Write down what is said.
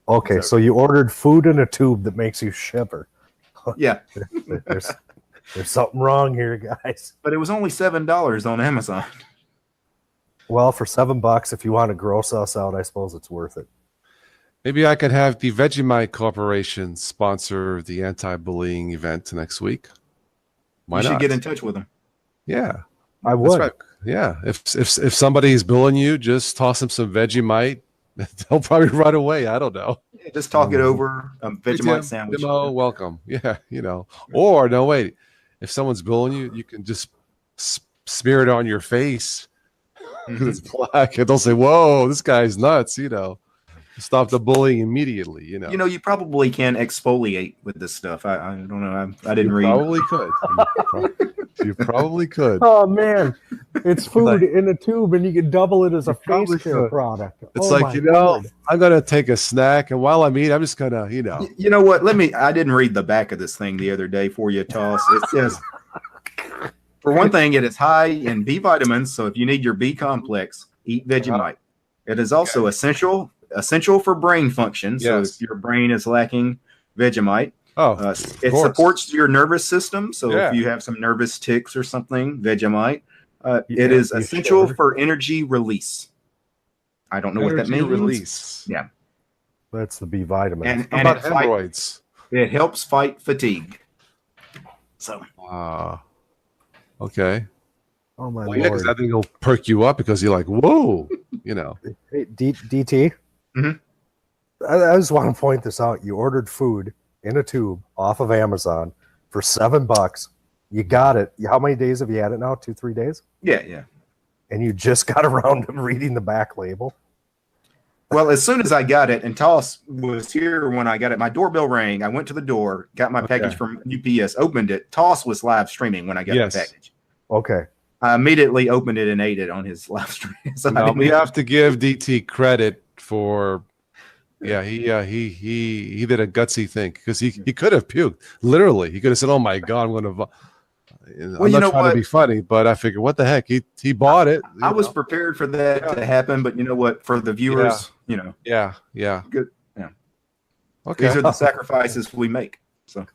Okay, so you ordered food in a tube that makes you shiver. Yeah, There's there's something wrong here, guys. but it was only $7 on Amazon. Well, for $7, if you want to gross us out, I suppose it's worth it. Maybe I could have the Vegemite Corporation sponsor the anti-bullying event next week. Why You should not? get in touch with them. Yeah, I that's would. right. Yeah, if somebody's bullying you, just toss them some Vegemite. They'll probably run away. I don't know. Yeah, just talk it over. Vegemite sandwich. Demo, welcome. Yeah, Or no, wait. If someone's bullying you, you can just smear it on your face because it's black, and they'll say, "Whoa, this guy's nuts." Stop the bullying immediately. You probably can exfoliate with this stuff. I don't know. I didn't read. Probably could. You probably could. Oh man, it's food in a tube, and you can double it as a face care product. It's Lord. I'm gonna take a snack, and while I'm eating, I'm just gonna, You know what? I didn't read the back of this thing the other day for you, Toss. It says, for one thing, it is high in B vitamins. So if you need your B complex, eat Vegemite. It is also essential for brain function. So if your brain is lacking Vegemite, it supports your nervous system. So if you have some nervous tics or something, Vegemite. It is essential for energy release. I don't know what that means. Release. Yeah. That's the B vitamin. And about hemorrhoids? It helps fight fatigue. So. Okay. Oh my Lord! Because I think it'll perk you up because you're like, whoa, Hey, DT. Mm-hmm. I just want to point this out. You ordered food in a tube off of Amazon for $7. You got it. How many days have you had it now? 2-3 days? Yeah. And you just got around to reading the back label? Well, as soon as I got it, and Toss was here when I got it, my doorbell rang. I went to the door, got my package from UPS, opened it. Toss was live streaming when I got the package. Okay. I immediately opened it and ate it on his live stream. So we have to give DT credit for, he did a gutsy thing because he could have puked. Literally, he could have said, "Oh my God, I'm going to." I'm not trying to be funny, but I figured, what the heck? He bought it. I was prepared for that to happen, but you know what? For the viewers, Yeah. good. Yeah. Okay. These are the sacrifices we make. So.